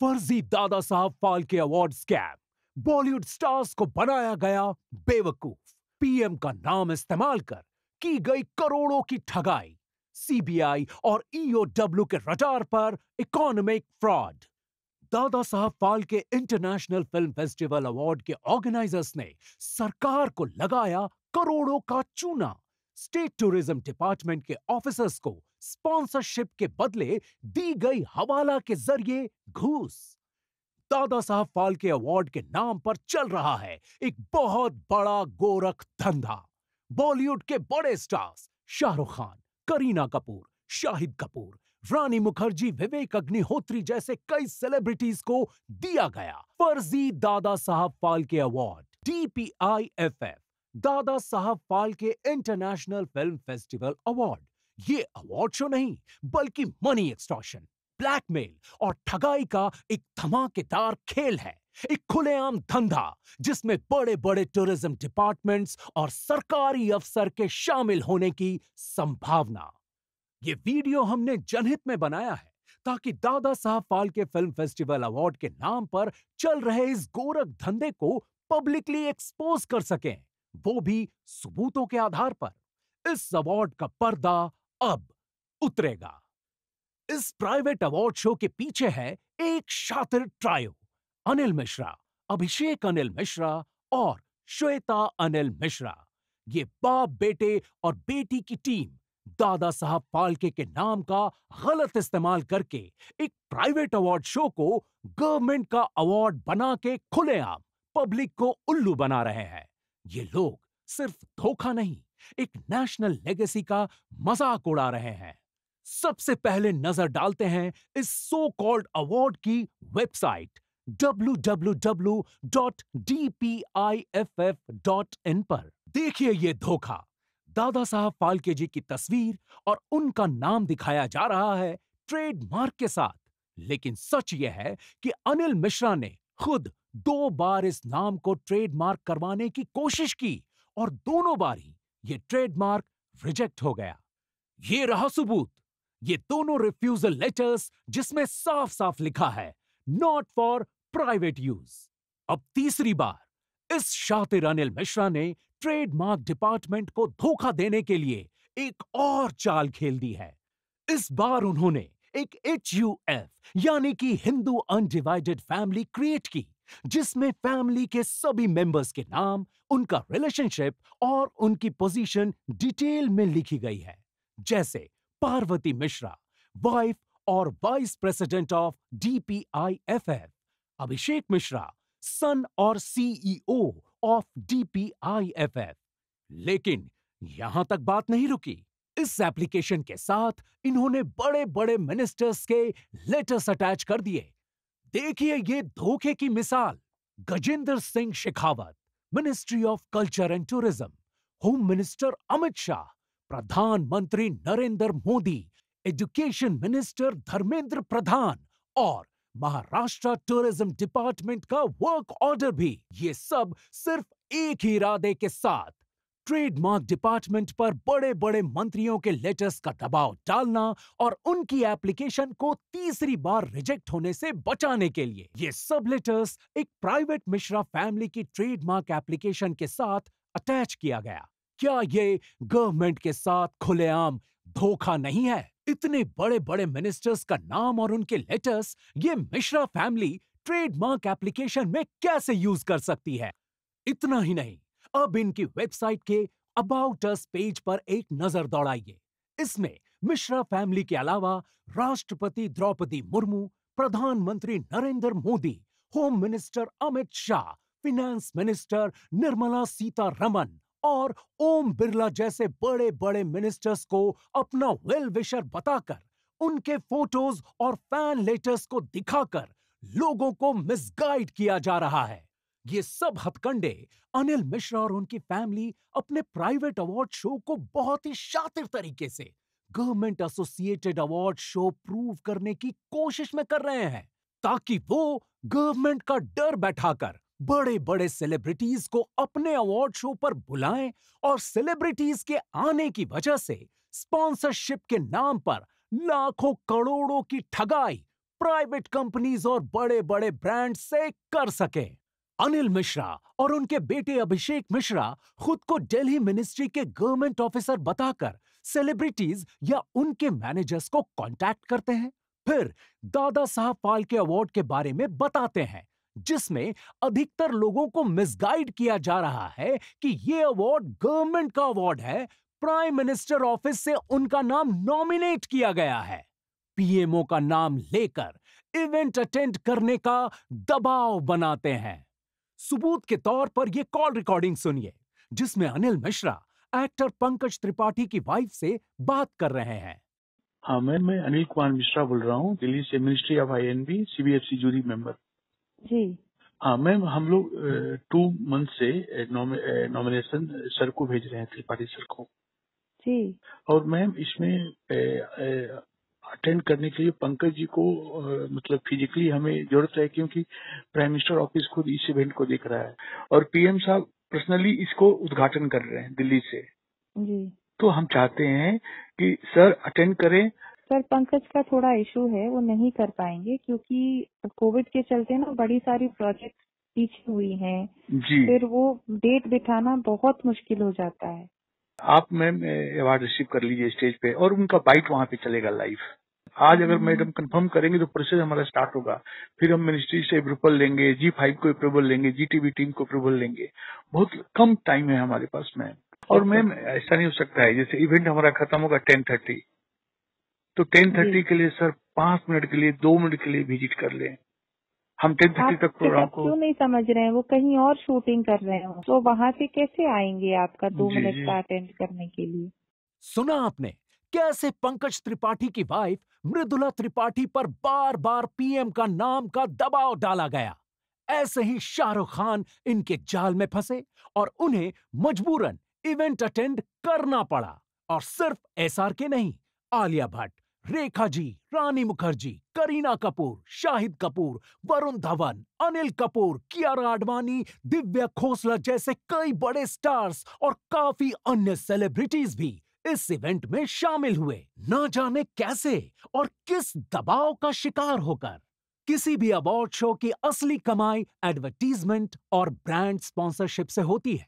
फर्जी Dada Saheb Phalke award scam. Bollywood stars को बनाया गया बेवकूफ। पीएम का नाम इस्तेमाल कर की गई करोड़ों की ठगाई। सीबीआई और ईओडब्ल्यू के रडार पर economic fraud. Dada Saheb Phalke international film festival award के ऑर्गेनाइजर्स ने सरकार को लगाया करोड़ों का चूना। स्टेट टूरिज्म डिपार्टमेंट के ऑफिसर्स को स्पॉन्सरशिप के बदले दी गई हवाला के जरिए घूस। दादा साहब फाल्के अवार्ड के नाम पर चल रहा है एक बहुत बड़ा गोरख धंधा। बॉलीवुड के बड़े स्टार्स शाहरुख खान, करीना कपूर, शाहिद कपूर, रानी मुखर्जी, विवेक अग्निहोत्री जैसे कई सेलिब्रिटीज को दिया गया फर्जी Dada Saheb Phalke award. DPIFF, Dada Saheb Phalke international film festival award. ये अवार्ड शो नहीं बल्कि मनी एक्सटॉर्शन, ब्लैकमेल और ठगाई का एक धमाकेदार खेल है। एक खुलेआम धंधा जिसमें बड़े बड़े टूरिज्म डिपार्टमेंट्स और सरकारी अफसर के शामिल होने की संभावना। ये वीडियो हमने जनहित में बनाया है ताकि Dada Saheb Phalke film festival award के नाम पर चल रहे इस गोरख धंधे को पब्लिकली एक्सपोज कर सकें, वो भी सबूतों के आधार पर। इस अवार्ड का पर्दा अब उतरेगा। इस प्राइवेट अवार्ड शो के पीछे है एक शातिर ट्रायो, अनिल मिश्रा, अभिषेक अनिल मिश्रा और श्वेता अनिल मिश्रा। ये बाप, बेटे और बेटी की टीम दादा साहब फाल्के के नाम का गलत इस्तेमाल करके एक प्राइवेट अवार्ड शो को गवर्नमेंट का अवार्ड बना के खुलेआम पब्लिक को उल्लू बना रहे हैं। ये लोग सिर्फ धोखा नहीं, एक नेशनल लेगेसी का मजाक उड़ा रहे हैं। सबसे पहले नजर डालते हैं इस सो कॉल्ड अवार्ड की वेबसाइट www.dpiff.in पर। देखिए ये धोखा। दादा साहब फाल्के जी की तस्वीर और उनका नाम दिखाया जा रहा है ट्रेडमार्क के साथ, लेकिन सच यह है कि अनिल मिश्रा ने खुद 2 बार इस नाम को ट्रेडमार्क करवाने की कोशिश की और दोनों बार ही ये ट्रेडमार्क रिजेक्ट हो गया। ये रहा सबूत, ये दोनों रिफ्यूजल लेटर्स जिसमें साफ साफ लिखा है नॉट फॉर प्राइवेट यूज। अब तीसरी बार इस शातिर अनिल मिश्रा ने ट्रेडमार्क डिपार्टमेंट को धोखा देने के लिए एक और चाल खेल दी है। इस बार उन्होंने एक HUF यानी कि हिंदू अनडिवाइडेड फैमिली क्रिएट की, जिसमें फैमिली के सभी मेंबर्स के नाम, उनका रिलेशनशिप और उनकी पोजीशन डिटेल में लिखी गई है। जैसे पार्वती मिश्रा, वाइफ और vice president of DPIFF, Abhishek Mishra, सन और CEO ऑफ DPIFF। लेकिन यहां तक बात नहीं रुकी। इस एप्लीकेशन के साथ इन्होंने बड़े बड़े मिनिस्टर्स के लेटर्स अटैच कर दिए। देखिए ये धोखे की मिसाल। Gajendra Singh Shekhawat, ministry of culture and tourism, home minister Amit Shah, प्रधानमंत्री नरेंद्र मोदी, एजुकेशन मिनिस्टर धर्मेंद्र प्रधान और महाराष्ट्र टूरिज्म डिपार्टमेंट का वर्क ऑर्डर भी। ये सब सिर्फ एक ही इरादे के साथ ट्रेडमार्क डिपार्टमेंट पर बड़े बड़े मंत्रियों के लेटर्स का दबाव डालना और उनकी एप्लीकेशन को तीसरी बार रिजेक्ट होने से बचाने के लिए। ये सब लेटर्स एक प्राइवेट मिश्रा फैमिली की ट्रेडमार्क एप्लीकेशन के साथ अटैच किया गया। क्या ये गवर्नमेंट के साथ खुलेआम धोखा नहीं है? इतने बड़े बड़े मिनिस्टर्स का नाम और उनके लेटर्स ये मिश्रा फैमिली ट्रेडमार्क एप्लीकेशन में कैसे यूज कर सकती है? इतना ही नहीं, अब इनकी वेबसाइट के अबाउट अस पेज पर एक नजर दौड़ाइए। इसमें मिश्रा फैमिली के अलावा राष्ट्रपति द्रौपदी मुर्मू, प्रधानमंत्री Narendra Modi, home minister Amit Shah, finance minister Nirmala Sitharaman और ओम बिरला जैसे बड़े बड़े मिनिस्टर्स को अपना वेल विशर बताकर, उनके फोटोज और फैन लेटर्स को दिखाकर लोगों को मिसगाइड किया जा रहा है। ये सब हथकंडे अनिल मिश्रा और उनकी फैमिली अपने प्राइवेट अवार्ड शो को बहुत ही शातिर तरीके से government associated award show prove करने की कोशिश में कर रहे हैं, ताकि वो गवर्नमेंट का डर बैठाकर बड़े बड़े सेलिब्रिटीज को अपने अवार्ड शो पर बुलाएं और सेलिब्रिटीज के आने की वजह से स्पॉन्सरशिप के नाम पर लाखों करोड़ों की ठगाई प्राइवेट कंपनीज और बड़े बड़े ब्रांड से कर सके। अनिल मिश्रा और उनके बेटे अभिषेक मिश्रा खुद को दिल्ली मिनिस्ट्री के गवर्नमेंट ऑफिसर बताकर सेलिब्रिटीज या उनके मैनेजर्स को कांटेक्ट करते हैं, फिर दादा साहब फाल्के अवार्ड के बारे में बताते हैं, जिसमें अधिकतर लोगों को मिसगाइड किया जा रहा है कि यह अवार्ड गवर्नमेंट का अवार्ड है, प्राइम मिनिस्टर ऑफिस से उनका नाम नॉमिनेट किया गया है। पीएमओ का नाम लेकर इवेंट अटेंड करने का दबाव बनाते हैं। सबूत के तौर पर यह कॉल रिकॉर्डिंग सुनिए, जिसमें अनिल मिश्रा एक्टर पंकज त्रिपाठी की वाइफ से बात कर रहे हैं। हाँ मैम, मैं अनिल कुमार मिश्रा बोल रहा हूँ, दिल्ली से, ministry of INB CBFC jury member. जी हाँ मैम, हम लोग 2 मंथ से नॉमिनेशन सर को भेज रहे हैं, त्रिपाठी सर को। जी। और मैम इसमें अटेंड करने के लिए पंकज जी को मतलब फिजिकली हमें जरूरत है, क्योंकि प्राइम मिनिस्टर ऑफिस खुद इस इवेंट को देख रहा है और PM साहब पर्सनली इसको उद्घाटन कर रहे हैं दिल्ली से। जी। तो हम चाहते हैं कि सर अटेंड करें। सर पंकज का थोड़ा इशू है, वो नहीं कर पाएंगे क्योंकि कोविड के चलते ना बड़ी सारी प्रोजेक्ट पीछे हुई हैं। जी। फिर वो डेट बिठाना बहुत मुश्किल हो जाता है। आप मैम अवार्ड रिसीव कर लीजिए स्टेज पे, और उनका बाइट वहाँ पे चलेगा लाइव। आज अगर मैडम कंफर्म करेंगे तो प्रोसेस हमारा स्टार्ट होगा, फिर हम मिनिस्ट्री से अप्रूवल लेंगे, G5 को अप्रूवल लेंगे, GTV टीम को अप्रूवल लेंगे। बहुत कम टाइम है हमारे पास मैम। और मैम ऐसा नहीं हो सकता है, जैसे इवेंट हमारा खत्म होगा 10:30, तो 10:30 के लिए सर 5 मिनट के लिए, 2 मिनट के लिए विजिट कर लें। हम 10:30 तक प्रोग्राम को क्यों नहीं समझ रहे हैं, वो कहीं और शूटिंग कर रहे हो, तो वहाँ से कैसे आएंगे आपका 2 मिनट का अटेंड करने के लिए। सुना आपने कैसे पंकज त्रिपाठी की वाइफ मृदुला त्रिपाठी पर बार बार PM का नाम का दबाव डाला गया। ऐसे ही शाहरुख खान इनके जाल में फंसे और उन्हें मजबूरन इवेंट अटेंड करना पड़ा। और सिर्फ SRK नहीं, आलिया भट्ट, रेखा जी, रानी मुखर्जी, करीना कपूर, शाहिद कपूर, वरुण धवन, अनिल कपूर, कियारा आडवाणी, दिव्या खोसला जैसे कई बड़े स्टार्स और काफी अन्य सेलिब्रिटीज भी इस इवेंट में शामिल हुए। न जाने कैसे और किस दबाव का शिकार होकर। किसी भी अवार्ड शो की असली कमाई एडवर्टीजमेंट और ब्रांड स्पॉन्सरशिप से होती है।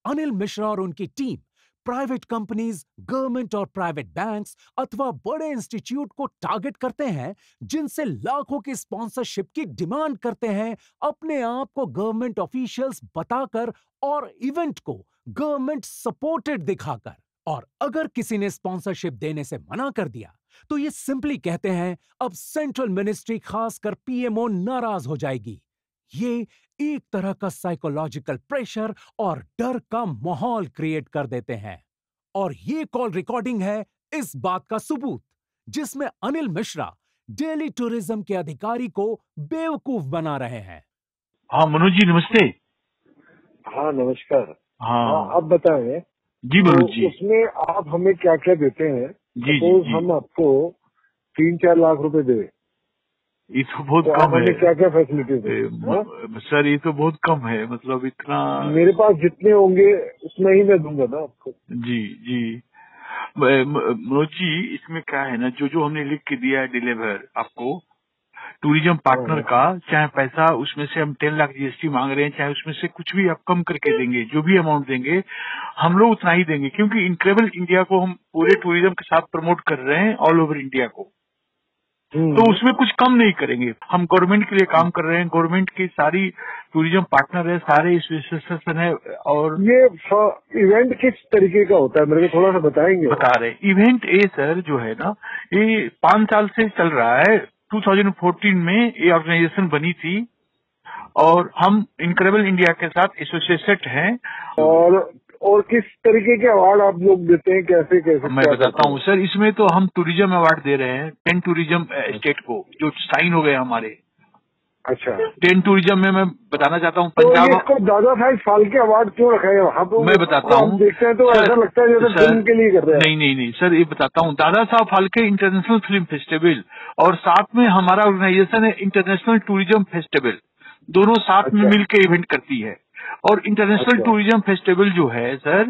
अनिल मिश्रा और उनकी टीम प्राइवेट कंपनीज, गवर्नमेंट और प्राइवेट बैंक्स अथवा बड़े इंस्टीट्यूट को टारगेट करते हैं, जिनसे लाखों की स्पॉन्सरशिप की डिमांड करते हैं, अपने आप को गवर्नमेंट ऑफिशियल्स बताकर और इवेंट को गवर्नमेंट सपोर्टेड दिखाकर। और अगर किसी ने स्पॉन्सरशिप देने से मना कर दिया तो ये सिंपली कहते हैं अब सेंट्रल मिनिस्ट्री खासकर PMO नाराज हो जाएगी। ये एक तरह का साइकोलॉजिकल प्रेशर और डर का माहौल क्रिएट कर देते हैं। और ये कॉल रिकॉर्डिंग है इस बात का सबूत, जिसमें अनिल मिश्रा डेली टूरिज्म के अधिकारी को बेवकूफ बना रहे हैं। हाँ मनोज जी नमस्ते। हाँ नमस्कार। हाँ आप बताएं जी मनोज जी। उसमें आप हमें क्या क्या देते हैं? जी सपोज जी। हम आपको 3-4 लाख रुपए दे, ये तो बहुत तो कम आप है। हमें क्या क्या फैसिलिटी दे? सर ये तो बहुत कम है, मतलब इतना। मेरे पास जितने होंगे उसमें ही मैं दूंगा ना आपको। जी जी मनोज जी, इसमें क्या है ना, जो जो हमने लिख के दिया है डिलीवर आपको टूरिज्म पार्टनर का, चाहे पैसा उसमें से हम 10 लाख GST मांग रहे हैं, चाहे उसमें से कुछ भी आप कम करके देंगे, जो भी अमाउंट देंगे हम लोग उतना ही देंगे, क्योंकि इनक्रेडिबल इंडिया को हम पूरे टूरिज्म के साथ प्रमोट कर रहे हैं ऑल ओवर इंडिया को। तो उसमें कुछ कम नहीं करेंगे। हम गवर्नमेंट के लिए काम कर रहे हैं, गवर्नमेंट की सारी टूरिज्म पार्टनर है, सारे एसोसिएशन है। और ये इवेंट किस तरीके का होता है मेरे को थोड़ा सा बताएंगे? बता रहे इवेंट ए सर जो है ना, ये 5 साल से चल रहा है। 2014 में ये ऑर्गेनाइजेशन बनी थी और हम इनक्रेडिबल इंडिया के साथ एसोसिएटेड हैं। और किस तरीके के अवार्ड आप लोग देते हैं, कैसे कैसे? मैं बताता हूँ सर, इसमें तो हम टूरिज्म अवार्ड दे रहे हैं 10 टूरिज्म स्टेट को, जो साइन हो गए हमारे। अच्छा, 10 टूरिज्म में मैं बताना चाहता हूँ तो पंजाब। इसको दादा साहब फाल्के अवार्ड क्यों रखा है वहाँ पे? मैं बताता हूँ, देखते हैं तो ऐसा लगता है जैसे फिल्म के लिए कर रहे हैं। नहीं सर, ये बताता हूँ। Dada Saheb Phalke international film festival और साथ में हमारा ऑर्गेनाइजेशन है इंटरनेशनल टूरिज्म फेस्टिवल, दोनों साथ में मिलकर इवेंट करती है। और इंटरनेशनल टूरिज्म फेस्टिवल जो है सर,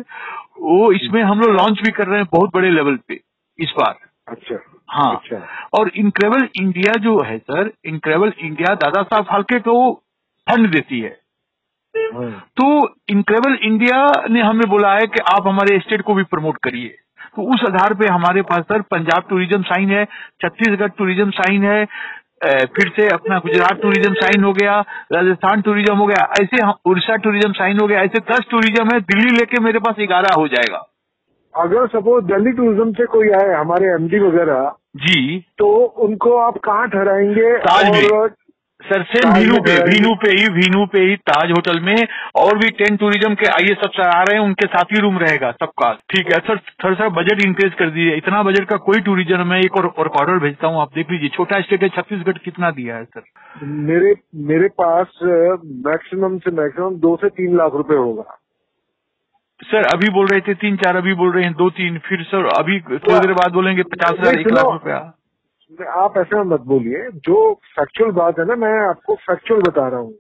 वो इसमें हम लोग लॉन्च भी कर रहे हैं बहुत बड़े लेवल पे इस बार। अच्छा, हाँ, अच्छा। और इनक्रेडिबल इंडिया जो है sir, incredible India Dada Saheb Phalke को फंड देती है। हाँ। तो इनक्रेडिबल इंडिया ने हमें बोला है कि आप हमारे स्टेट को भी प्रमोट करिए। तो उस आधार पे हमारे पास सर पंजाब टूरिज्म साइन है, छत्तीसगढ़ टूरिज्म साइन है, फिर से अपना गुजरात टूरिज्म साइन हो गया, राजस्थान टूरिज्म हो गया, ऐसे उड़ीसा टूरिज्म साइन हो गया, ऐसे 10 टूरिज्म है। दिल्ली लेके मेरे पास 11 हो जाएगा। अगर सपोज दिल्ली टूरिज्म से कोई आए, हमारे एमडी वगैरह जी, तो उनको आप कहाँ ठहराएंगे? ताज में और सर, सेम वीनू पे ही ताज होटल में, और भी 10 टूरिज्म के आइए सब सर आ रहे हैं, उनके साथ ही रूम रहेगा सबका। ठीक है सर, थोड़ा सा बजट इंक्रीज कर दीजिए। इतना बजट का कोई टूरिज्म है। एक और ऑर्डर भेजता हूँ, आप देख लीजिए। छोटा स्टेट है छत्तीसगढ़, कितना दिया है सर? मेरे पास मैक्सिमम से मैक्सिमम 2 से 3 लाख रुपए होगा सर। अभी बोल रहे थे 3-4, अभी बोल रहे हैं 2-3, फिर सर अभी थोड़ी देर बाद बोलेंगे 50,000, 1 लाख रुपया। आप ऐसा मत बोलिए, जो फैक्चुअल बात है ना, मैं आपको फैक्चुअल बता रहा हूँ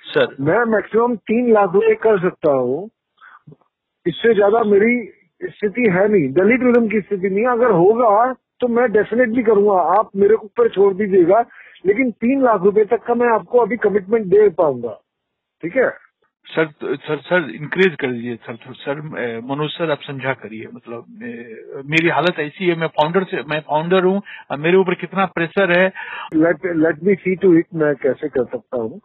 सर। मैं मैक्सिमम 3 लाख रुपए कर सकता हूँ, इससे ज्यादा मेरी स्थिति है नहीं, दिल्ली टूरिज्म की स्थिति नहीं। अगर होगा तो मैं डेफिनेटली करूंगा, आप मेरे ऊपर छोड़ दीजिएगा, लेकिन 3 लाख रुपए तक का मैं आपको अभी कमिटमेंट दे पाऊंगा। ठीक है सर इंक्रीज कर दीजिए सर। मनोज सर, आप समझा करिए। मतलब मेरी हालत ऐसी है, मैं फाउंडर हूँ, मेरे ऊपर कितना प्रेशर है। Let me see to it, मैं कैसे कर सकता हूँ,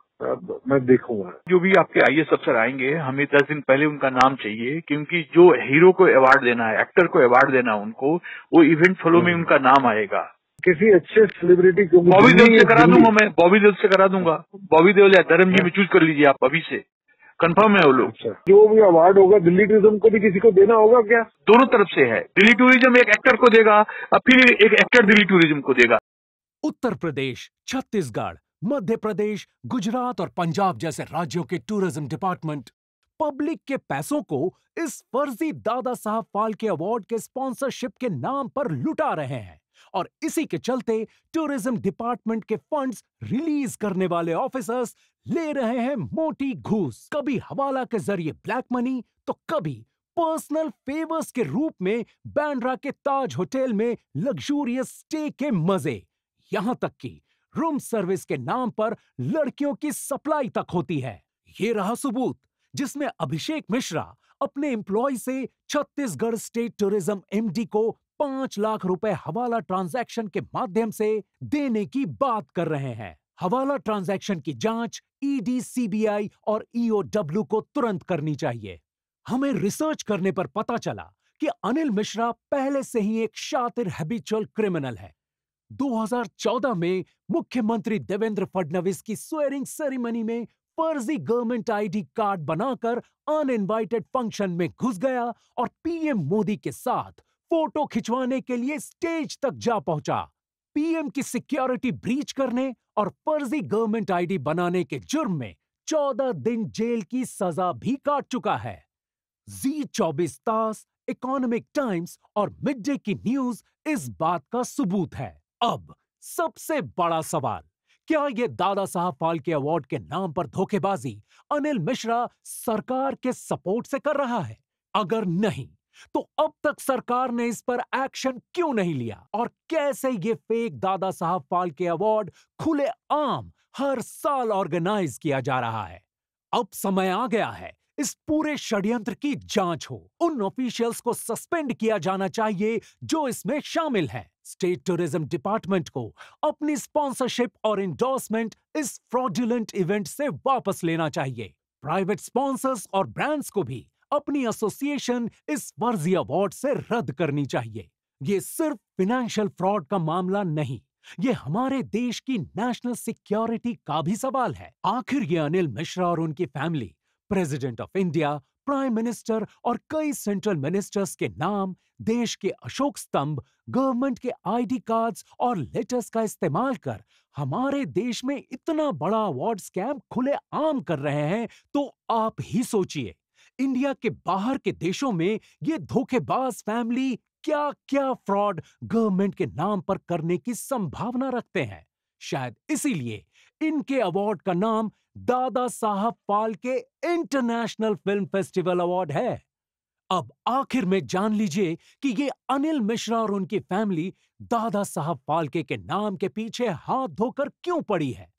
मैं देखूंगा। जो भी आपके आईएएस अफसर आएंगे, हमें 10 दिन पहले उनका नाम चाहिए, क्योंकि जो हीरो को अवार्ड देना है, एक्टर को अवार्ड देना है उनको, वो इवेंट फॉलो में उनका नाम आएगा। किसी अच्छे सेलिब्रिटी को बॉबी देओल से करा दूंगा मैं, बॉबी देओल से करा दूंगा। बॉबी देओल या धर्म जी में चूज कर लीजिए आप, अभी से कंफर्म है वो लोग। अच्छा, जो भी अवार्ड होगा दिल्ली टूरिज्म को भी किसी को देना होगा क्या? दोनों तरफ से है। दिल्ली टूरिज्म एक एक्टर को देगा, और फिर एक एक्टर दिल्ली टूरिज्म को देगा। उत्तर प्रदेश, छत्तीसगढ़, मध्य प्रदेश, गुजरात और पंजाब जैसे राज्यों के टूरिज्म डिपार्टमेंट पब्लिक के पैसों को इस फर्जी दादा साहब फाल्के अवार्ड के स्पॉन्सरशिप के नाम पर लुटा रहे हैं, और इसी के चलते टूरिज्म डिपार्टमेंट के फंड्स रिलीज करने वाले ऑफिसर्स ले रहे हैं मोटी घूस। कभी हवाला के जरिए ब्लैक मनी, तो कभी पर्सनल फेवर्स के रूप में बांद्रा के ताज होटल में लग्जूरियस स्टे के मजे। यहां तक कि रूम सर्विस के नाम पर लड़कियों की सप्लाई तक होती है। ये रहा सबूत जिसमें अभिषेक मिश्रा अपने एम्प्लॉय से छत्तीसगढ़ स्टेट टूरिज्म एमडी को 5 लाख रुपए हवाला ट्रांजैक्शन के माध्यम से देने की बात कर रहे हैं। हवाला ट्रांजैक्शन की जांच ईडी, सीबीआई और ईओडब्ल्यू को तुरंत करनी चाहिए। हमें रिसर्च करने पर पता चला कि अनिल मिश्रा पहले से ही एक शातिर हैबिचुअल क्रिमिनल है। 2014 में मुख्यमंत्री देवेंद्र फडणवीस की स्वेरिंग सेरेमनी में फर्जी गवर्नमेंट आईडी कार्ड बनाकर अनइनवाइटेड फंक्शन में घुस गया और पीएम मोदी के साथ फोटो खिंचवाने के लिए स्टेज तक जा पहुंचा। पीएम की सिक्योरिटी ब्रीच करने और फर्जी गवर्नमेंट आईडी बनाने के जुर्म में 14 दिन जेल की सजा भी काट चुका है। जी 24 तास, इकोनॉमिक टाइम्स और मिड डे की न्यूज इस बात का सबूत है। अब सबसे बड़ा सवाल, क्या ये दादा साहब फाल्के अवार्ड के नाम पर धोखेबाजी अनिल मिश्रा सरकार के सपोर्ट से कर रहा है? अगर नहीं, तो अब तक सरकार ने इस पर एक्शन क्यों नहीं लिया? और कैसे ये फेक दादा साहब फाल्के अवार्ड खुले आम हर साल ऑर्गेनाइज किया जा रहा है? अब समय आ गया है इस पूरे षड्यंत्र की जांच हो। उन ऑफिशियल्स को सस्पेंड किया जाना चाहिए जो इसमें शामिल हैं। स्टेट टूरिज्म डिपार्टमेंट को अपनी स्पॉन्सरशिप और इंडोर्समेंट इस फ्रॉडुलेंट इवेंट से वापस लेना चाहिए। प्राइवेट स्पॉन्सर्स और ब्रांड्स को भी अपनी एसोसिएशन इस फर्जी अवार्ड से रद्द करनी चाहिए। ये सिर्फ फाइनेंशियल फ्रॉड का मामला नहीं, ये हमारे देश की नेशनल सिक्योरिटी का भी सवाल है। आखिर ये अनिल मिश्रा और उनकी family president of India, prime minister और कई सेंट्रल मिनिस्टर्स के नाम, देश के अशोक स्तंभ, गवर्नमेंट के आईडी कार्ड्स और लेटर्स का इस्तेमाल कर हमारे देश में इतना बड़ा अवार्ड स्कैम खुले आम कर रहे हैं, तो आप ही सोचिए इंडिया के बाहर के देशों में ये धोखेबाज फैमिली क्या क्या फ्रॉड गवर्नमेंट के नाम पर करने की संभावना रखते हैं। शायद इसीलिए इनके अवार्ड का नाम Dada Saheb Phalke international film festival award है। अब आखिर में जान लीजिए कि ये अनिल मिश्रा और उनकी फैमिली दादा साहब फाल्के के नाम के पीछे हाथ धोकर क्यों पड़ी है।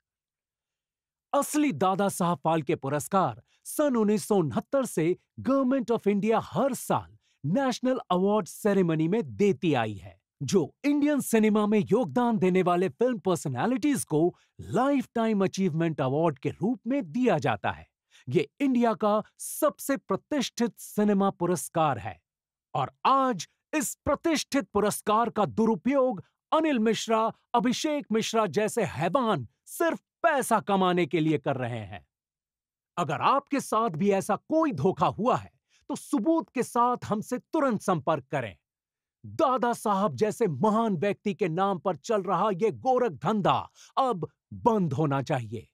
असली दादा साहब फाल्के पुरस्कार सन 1969 से गवर्नमेंट ऑफ इंडिया हर साल नेशनल अवार्ड सेरेमनी में देती आई है, जो इंडियन सिनेमा में योगदान देने वाले फिल्म पर्सनालिटीज को लाइफ टाइम अचीवमेंट अवार्ड के रूप में दिया जाता है। ये इंडिया का सबसे प्रतिष्ठित सिनेमा पुरस्कार है और आज इस प्रतिष्ठित पुरस्कार का दुरुपयोग अनिल मिश्रा, अभिषेक मिश्रा जैसे हैवान सिर्फ पैसा कमाने के लिए कर रहे हैं। अगर आपके साथ भी ऐसा कोई धोखा हुआ है तो सबूत के साथ हमसे तुरंत संपर्क करें। दादा साहब जैसे महान व्यक्ति के नाम पर चल रहा यह गोरख धंधा अब बंद होना चाहिए।